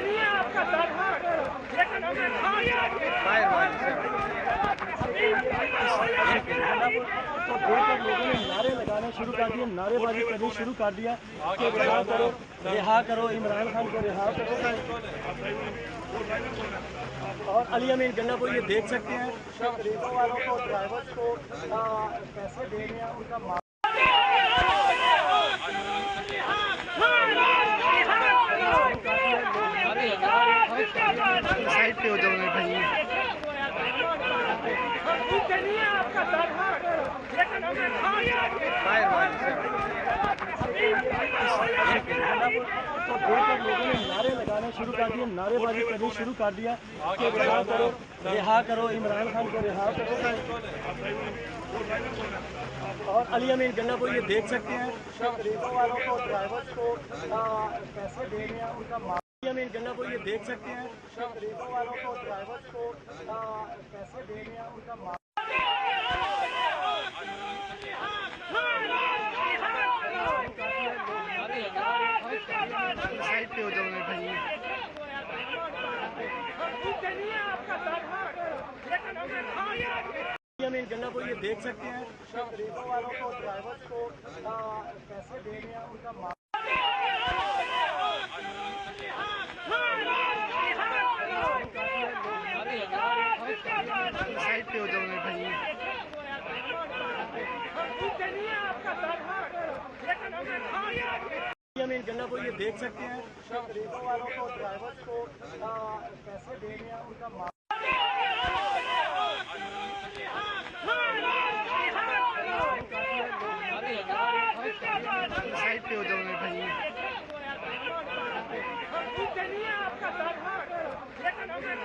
नहीं है आपका दर्द, लेकिन हमें तो देखकर लोगों ने नारे लगाना शुरू कर दिए, नारेबाजी करनी शुरू कर दिया कि रिहा करो इमरान खान को, रिहा करो। और अली अमीन गन्नापुर ये देख सकते हैं रिक्शा वालों को, ड्राइवर्स को पैसे दे रहे हैं उनका साइड पे हो जाओ भाई। नहीं है आपका दर्द, लेकिन हमें तो देखकर लोगों ने नारे लगाना शुरू कर दिए, नारेबाजी करनी शुरू कर दिया कि रिहा करो इमरान खान को, रिहा करो। और अली अमीन गन्नापुर ये देख सकते हैं रिक्शा वालों को, ड्राइवर्स को पैसे दे रहे हैं उनका अली अमीन गन्नापुर ये देख सकते हैं रिक्शा वालों को, ड्राइवर्स को पैसे दे रहे हैं उनका साइड पे हो जाओ भाई। नहीं है आपका दर्द, लेकिन हमें अमीन गन्नापुर ये देख सकते हैं रिक्शा वालों को, ड्राइवर्स को पैसे दे रहे हैं उनका साइड पे हो जाओ भाई। नहीं है आपका दर्द, लेकिन हमें अमीन गन्नापुर ये देख सकते हैं रिक्शा वालों को, ड्राइवर्स को पैसे दे रहे हैं उनका साइड पे हो जाओ भाई। नहीं है आपका दर्द, लेकिन हमें